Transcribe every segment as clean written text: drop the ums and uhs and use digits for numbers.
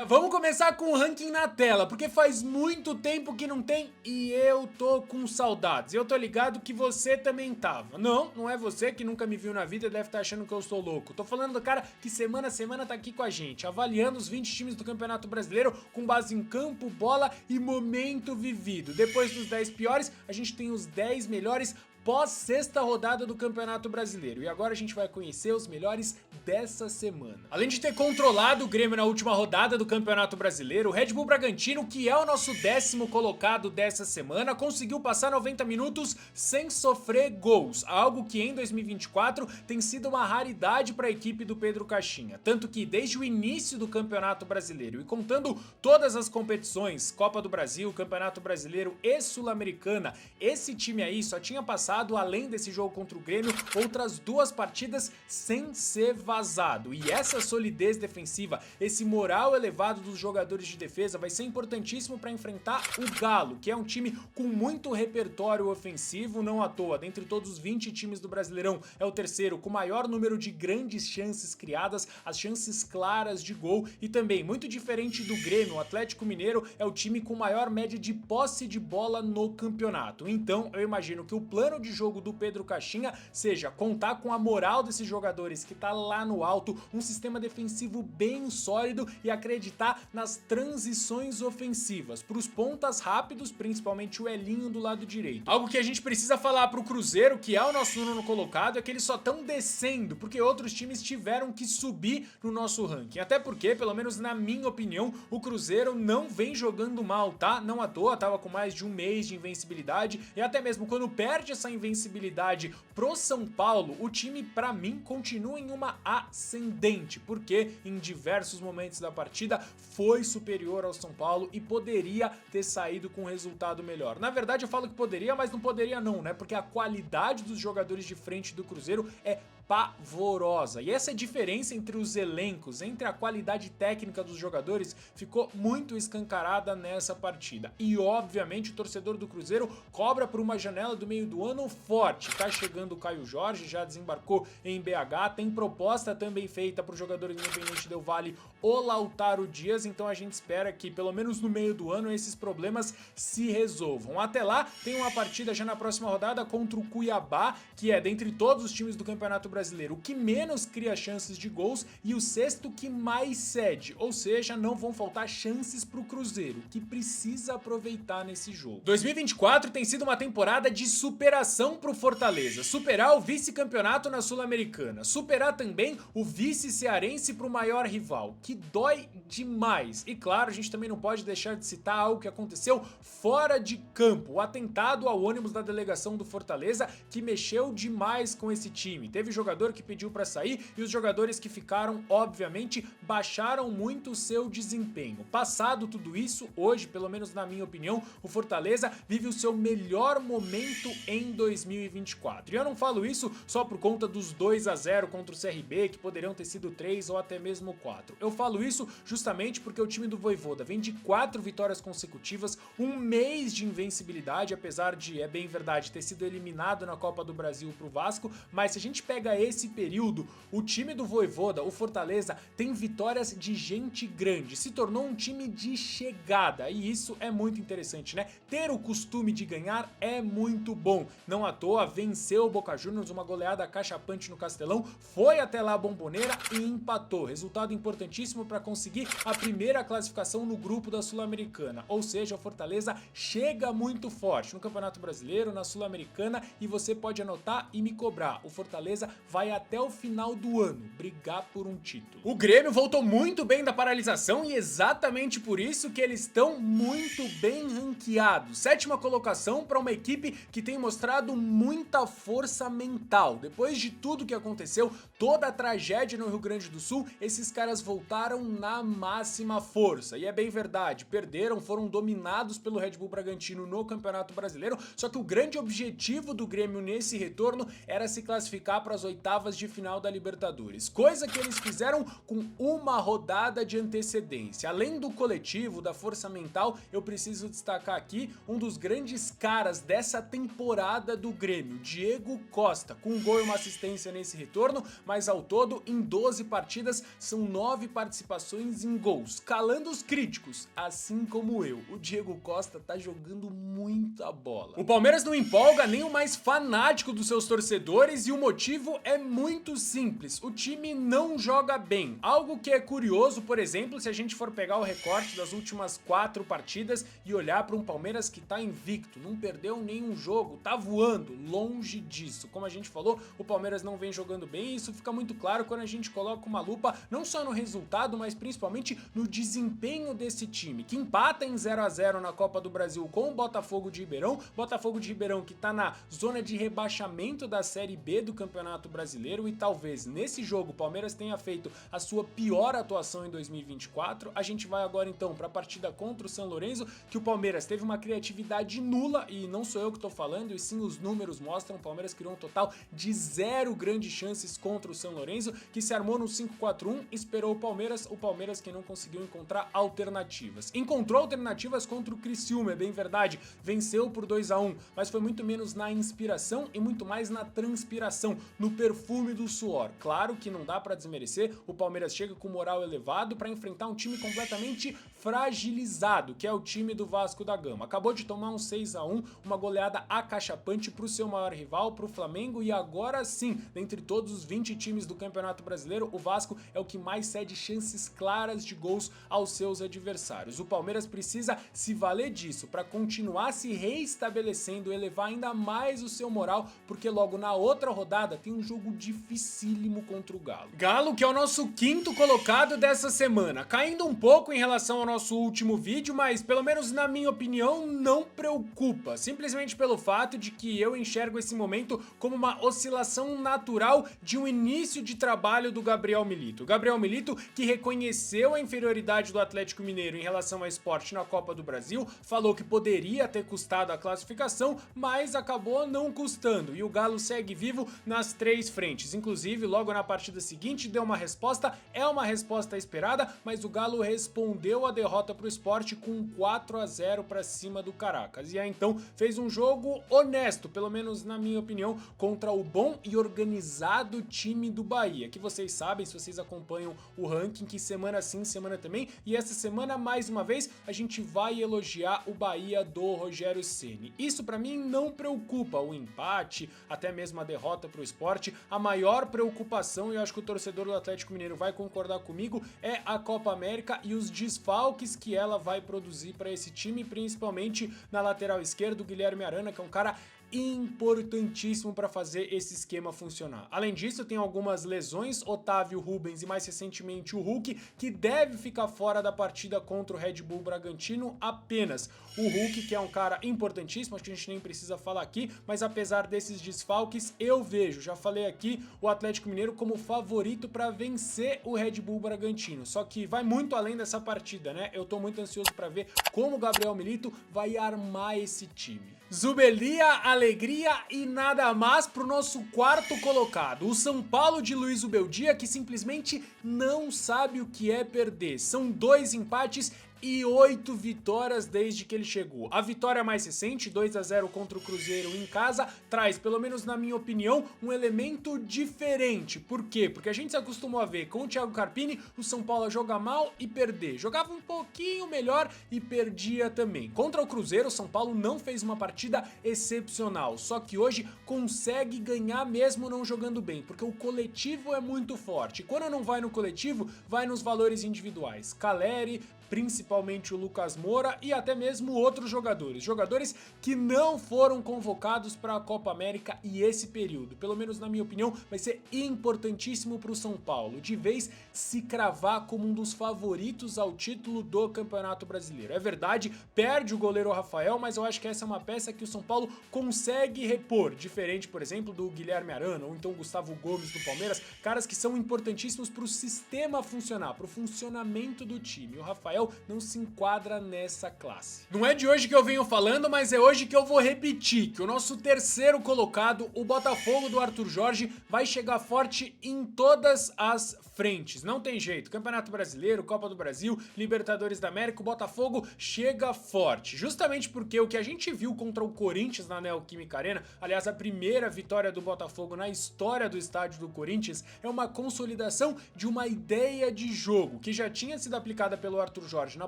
Vamos começar com o ranking na tela, porque faz muito tempo que não tem e eu tô com saudades. Eu tô ligado que você também tava. Não é você que nunca me viu na vida e deve estar achando que eu sou louco. Tô falando do cara que semana a semana tá aqui com a gente, avaliando os 20 times do Campeonato Brasileiro com base em campo, bola e momento vivido. Depois dos 10 piores, a gente tem os 10 melhores pós-sexta rodada do Campeonato Brasileiro. E agora a gente vai conhecer os melhores dessa semana. Além de ter controlado o Grêmio na última rodada do Campeonato Brasileiro, o Red Bull Bragantino, que é o nosso 10º colocado dessa semana, conseguiu passar 90 minutos sem sofrer gols, algo que em 2024 tem sido uma raridade para a equipe do Pedro Caixinha. Tanto que desde o início do Campeonato Brasileiro e contando todas as competições, Copa do Brasil, Campeonato Brasileiro e Sul-Americana, esse time aí só tinha passado, além desse jogo contra o Grêmio, outras 2 partidas sem ser vazado. E essa solidez defensiva, esse moral elevado dos jogadores de defesa vai ser importantíssimo para enfrentar o Galo, que é um time com muito repertório ofensivo, não à toa. Dentre todos os 20 times do Brasileirão, é o terceiro com maior número de grandes chances criadas, as chances claras de gol, e também, muito diferente do Grêmio, o Atlético Mineiro é o time com maior média de posse de bola no campeonato. Então, eu imagino que o plano de jogo do Pedro Caixinha seja contar com a moral desses jogadores que tá lá no alto, um sistema defensivo bem sólido e acreditar nas transições ofensivas, pros pontas rápidos, principalmente o Elinho do lado direito. Algo que a gente precisa falar pro Cruzeiro, que é o nosso nono colocado, é que eles só estão descendo, porque outros times tiveram que subir no nosso ranking. Até porque, pelo menos na minha opinião, o Cruzeiro não vem jogando mal, tá? Não à toa, tava com mais de um mês de invencibilidade, e até mesmo quando perde essa invencibilidade pro São Paulo, o time pra mim continua em uma ascendente, porque em diversos momentos da partida foi superior ao São Paulo e poderia ter saído com um resultado melhor. Na verdade eu falo que poderia, mas não poderia não, né? Porque a qualidade dos jogadores de frente do Cruzeiro é pavorosa. E essa diferença entre os elencos, entre a qualidade técnica dos jogadores, ficou muito escancarada nessa partida. E obviamente o torcedor do Cruzeiro cobra por uma janela do meio do ano forte. Tá chegando o Caio Jorge, já desembarcou em BH, tem proposta também feita para o jogador independente Del Valle, o Lautaro Dias, então a gente espera que pelo menos no meio do ano esses problemas se resolvam. Até lá, tem uma partida já na próxima rodada contra o Cuiabá, que é dentre todos os times do Campeonato Brasileiro o que menos cria chances de gols e o 6º que mais cede, ou seja, não vão faltar chances pro Cruzeiro, que precisa aproveitar nesse jogo. 2024 tem sido uma temporada de superação pro Fortaleza, superar o vice-campeonato na Sul-Americana, superar também o vice-cearense pro maior rival, que dói demais. E claro, a gente também não pode deixar de citar algo que aconteceu fora de campo, o atentado ao ônibus da delegação do Fortaleza, que mexeu demais com esse time. Teve jogador que pediu pra sair e os jogadores que ficaram, obviamente, baixaram muito o seu desempenho. Passado tudo isso, hoje, pelo menos na minha opinião, o Fortaleza vive o seu melhor momento em 2024. E eu não falo isso só por conta dos 2-0 contra o CRB, que poderiam ter sido 3 ou até mesmo 4. Eu falo isso justamente porque o time do Vojvoda vem de 4 vitórias consecutivas, um mês de invencibilidade, apesar de, é bem verdade, ter sido eliminado na Copa do Brasil pro Vasco, mas se a gente pega esse período, o time do Vojvoda, o Fortaleza, tem vitórias de gente grande, se tornou um time de chegada, e isso é muito interessante, né? Ter o costume de ganhar é muito bom. Não à toa, venceu o Boca Juniors, uma goleada cachapante no Castelão, foi até lá a Bombonera e empatou. Resultado importantíssimo para conseguir a primeira classificação no grupo da Sul-Americana, ou seja, o Fortaleza chega muito forte no Campeonato Brasileiro, na Sul-Americana, e você pode anotar e me cobrar, o Fortaleza vai até o final do ano brigar por um título. O Grêmio voltou muito bem da paralisação e exatamente por isso que eles estão muito bem ranqueados. 7ª colocação para uma equipe que tem mostrado muita força mental. Depois de tudo que aconteceu, toda a tragédia no Rio Grande do Sul, esses caras voltaram na máxima força. E é bem verdade, perderam, foram dominados pelo Red Bull Bragantino no Campeonato Brasileiro, só que o grande objetivo do Grêmio nesse retorno era se classificar para as oitavas de final da Libertadores, coisa que eles fizeram com uma rodada de antecedência. Além do coletivo, da força mental, eu preciso destacar aqui um dos grandes caras dessa temporada do Grêmio, Diego Costa, com um gol e uma assistência nesse retorno, mas ao todo, em 12 partidas, são 9 participações em gols, calando os críticos, assim como eu. O Diego Costa tá jogando muita bola. O Palmeiras não empolga nem o mais fanático dos seus torcedores e o motivo é muito simples, o time não joga bem. Algo que é curioso, por exemplo, se a gente for pegar o recorte das últimas 4 partidas e olhar para um Palmeiras que tá invicto, não perdeu nenhum jogo, tá voando, longe disso. Como a gente falou, o Palmeiras não vem jogando bem e isso fica muito claro quando a gente coloca uma lupa não só no resultado, mas principalmente no desempenho desse time, que empata em 0 a 0 na Copa do Brasil com o Botafogo de Ribeirão que tá na zona de rebaixamento da Série B do Campeonato Brasileiro e talvez nesse jogo o Palmeiras tenha feito a sua pior atuação em 2024. A gente vai agora então para a partida contra o São Lourenço, que o Palmeiras teve uma criatividade nula e não sou eu que tô falando, e sim os números mostram, o Palmeiras criou um total de 0 grandes chances contra o São Lourenço, que se armou no 5-4-1, esperou o Palmeiras que não conseguiu encontrar alternativas. Encontrou alternativas contra o Criciúma, é bem verdade, venceu por 2 a 1, mas foi muito menos na inspiração e muito mais na transpiração, no perfume do suor. Claro que não dá pra desmerecer, o Palmeiras chega com moral elevado pra enfrentar um time completamente fragilizado, que é o time do Vasco da Gama. Acabou de tomar um 6 a 1, uma goleada acachapante pro seu maior rival, pro Flamengo, e agora sim, dentre todos os 20 times do Campeonato Brasileiro, o Vasco é o que mais cede chances claras de gols aos seus adversários. O Palmeiras precisa se valer disso pra continuar se reestabelecendo, elevar ainda mais o seu moral, porque logo na outra rodada tem um jogo dificílimo contra o Galo. Galo que é o nosso 5º colocado dessa semana, caindo um pouco em relação ao nosso último vídeo, mas pelo menos na minha opinião não preocupa, simplesmente pelo fato de que eu enxergo esse momento como uma oscilação natural de um início de trabalho do Gabriel Milito. O Gabriel Milito que reconheceu a inferioridade do Atlético Mineiro em relação ao Sport na Copa do Brasil, falou que poderia ter custado a classificação, mas acabou não custando, e o Galo segue vivo nas 3 frentes. Inclusive, logo na partida seguinte deu uma resposta, é uma resposta esperada, mas o Galo respondeu a derrota pro Sport com 4 a 0 pra cima do Caracas. E aí então fez um jogo honesto, pelo menos na minha opinião, contra o bom e organizado time do Bahia, que vocês sabem, se vocês acompanham o ranking, que semana sim, semana também, e essa semana, mais uma vez, a gente vai elogiar o Bahia do Rogério Ceni. Isso pra mim não preocupa, o empate, até mesmo a derrota pro Sport. A maior preocupação, e eu acho que o torcedor do Atlético Mineiro vai concordar comigo, é a Copa América e os desfalques que ela vai produzir para esse time, principalmente na lateral esquerda, o Guilherme Arana, que é um cara importantíssimo para fazer esse esquema funcionar. Além disso, tem algumas lesões, Otávio, Rubens e mais recentemente o Hulk, que deve ficar fora da partida contra o Red Bull Bragantino apenas. O Hulk, que é um cara importantíssimo, acho que a gente nem precisa falar aqui, mas apesar desses desfalques, eu vejo, já falei aqui, o Atlético Mineiro como favorito para vencer o Red Bull Bragantino. Só que vai muito além dessa partida, né? Eu tô muito ansioso para ver como o Gabriel Milito vai armar esse time. Zubelia, alegria e nada mais pro nosso 4º colocado, o São Paulo de Luiz Ubeldia, que simplesmente não sabe o que é perder. São 2 empates e 8 vitórias desde que ele chegou. A vitória mais recente, 2 a 0 contra o Cruzeiro em casa, traz, pelo menos na minha opinião, um elemento diferente. Por quê? Porque a gente se acostumou a ver com o Thiago Carpini o São Paulo jogar mal e perder. Jogava um pouquinho melhor e perdia também. Contra o Cruzeiro, o São Paulo não fez uma partida excepcional, só que hoje consegue ganhar mesmo não jogando bem, porque o coletivo é muito forte. E quando não vai no coletivo, vai nos valores individuais. Caleri, principalmente o Lucas Moura e até mesmo outros jogadores que não foram convocados para a Copa América, e esse período, pelo menos na minha opinião, vai ser importantíssimo para o São Paulo, de vez se cravar como um dos favoritos ao título do Campeonato Brasileiro. É verdade, perde o goleiro Rafael, mas eu acho que essa é uma peça que o São Paulo consegue repor, diferente, por exemplo, do Guilherme Arana ou então Gustavo Gomes do Palmeiras, caras que são importantíssimos para o sistema funcionar, para o funcionamento do time. O Rafael Rafael não se enquadra nessa classe. Não é de hoje que eu venho falando, mas é hoje que eu vou repetir que o nosso terceiro colocado, o Botafogo do Arthur Jorge, vai chegar forte em todas as frentes. Não tem jeito. Campeonato Brasileiro, Copa do Brasil, Libertadores da América, o Botafogo chega forte. Justamente porque o que a gente viu contra o Corinthians na Neoquímica Arena, aliás, a primeira vitória do Botafogo na história do estádio do Corinthians, é uma consolidação de uma ideia de jogo que já tinha sido aplicada pelo Arthur Jorge na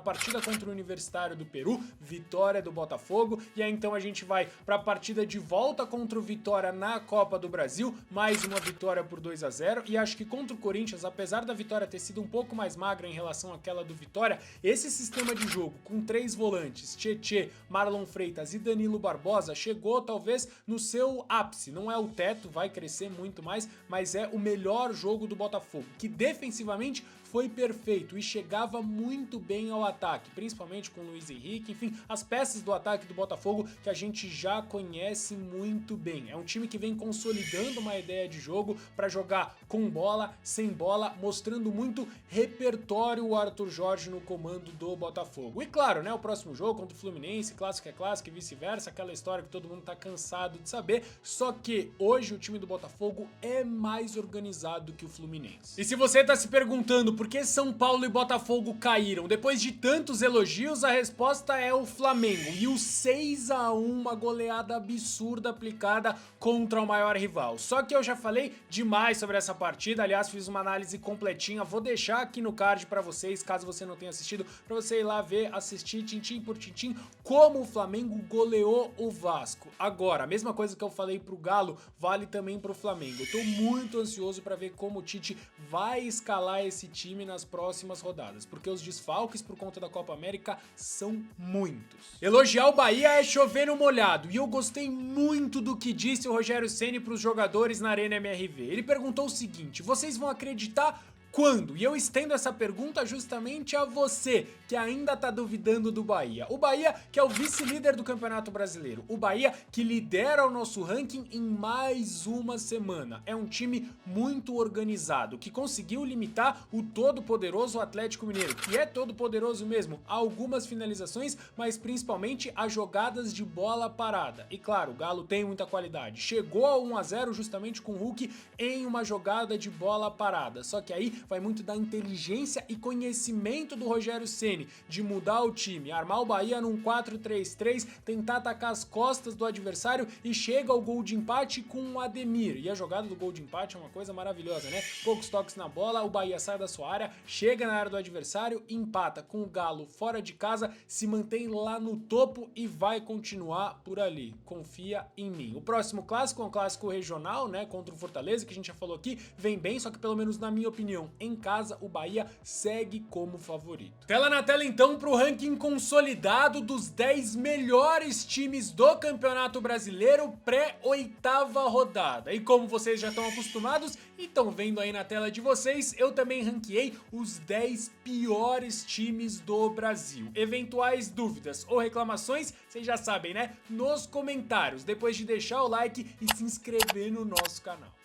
partida contra o Universitário do Peru, vitória do Botafogo, e aí então a gente vai para a partida de volta contra o Vitória na Copa do Brasil, mais uma vitória por 2-0, e acho que contra o Corinthians, apesar da vitória ter sido um pouco mais magra em relação àquela do Vitória, esse sistema de jogo com 3 volantes, Tietê, Marlon Freitas e Danilo Barbosa, chegou talvez no seu ápice. Não é o teto, vai crescer muito mais, mas é o melhor jogo do Botafogo, que defensivamente foi perfeito e chegava muito bem ao ataque, principalmente com o Luiz Henrique, enfim, as peças do ataque do Botafogo que a gente já conhece muito bem. É um time que vem consolidando uma ideia de jogo para jogar com bola, sem bola, mostrando muito repertório o Arthur Jorge no comando do Botafogo. E claro, né, o próximo jogo contra o Fluminense, clássico é clássico e vice-versa, aquela história que todo mundo tá cansado de saber, só que hoje o time do Botafogo é mais organizado que o Fluminense. E se você tá se perguntando por que São Paulo e Botafogo caíram depois de tantos elogios, a resposta é o Flamengo e o 6-1, uma goleada absurda aplicada contra o maior rival. Só que eu já falei demais sobre essa partida, aliás, fiz uma análise completinha, vou deixar aqui no card pra vocês, caso você não tenha assistido, pra você ir lá ver, assistir tintim por tintim, como o Flamengo goleou o Vasco. Agora, a mesma coisa que eu falei pro Galo, vale também pro Flamengo. Eu tô muito ansioso pra ver como o Tite vai escalar esse time nas próximas rodadas, porque os desfalques por conta da Copa América são muitos. Elogiar o Bahia é chover no molhado, e eu gostei muito do que disse o Rogério Ceni pros jogadores na Arena MRV. Ele perguntou o seguinte: vocês vão acreditar quando? E eu estendo essa pergunta justamente a você, que ainda tá duvidando do Bahia. O Bahia, que é o vice-líder do Campeonato Brasileiro. O Bahia, que lidera o nosso ranking em mais uma semana. É um time muito organizado, que conseguiu limitar o todo-poderoso Atlético Mineiro, que é todo-poderoso mesmo, a algumas finalizações, mas principalmente a jogadas de bola parada. E claro, o Galo tem muita qualidade. Chegou a 1-0 justamente com o Hulk em uma jogada de bola parada. Só que aí vai muito da inteligência e conhecimento do Rogério Ceni de mudar o time, armar o Bahia num 4-3-3, tentar atacar as costas do adversário e chega ao gol de empate com o Ademir. E a jogada do gol de empate é uma coisa maravilhosa, né? Poucos toques na bola, o Bahia sai da sua área, chega na área do adversário, empata com o Galo fora de casa, se mantém lá no topo e vai continuar por ali. Confia em mim. O próximo clássico é um clássico regional, né? Contra o Fortaleza, que a gente já falou aqui, vem bem, só que pelo menos na minha opinião, em casa, o Bahia segue como favorito. Tela na tela então para o ranking consolidado dos 10 melhores times do Campeonato Brasileiro pré-8ª rodada. E como vocês já estão acostumados e estão vendo aí na tela de vocês, eu também ranqueei os 10 piores times do Brasil. Eventuais dúvidas ou reclamações, vocês já sabem, né? Nos comentários, depois de deixar o like e se inscrever no nosso canal.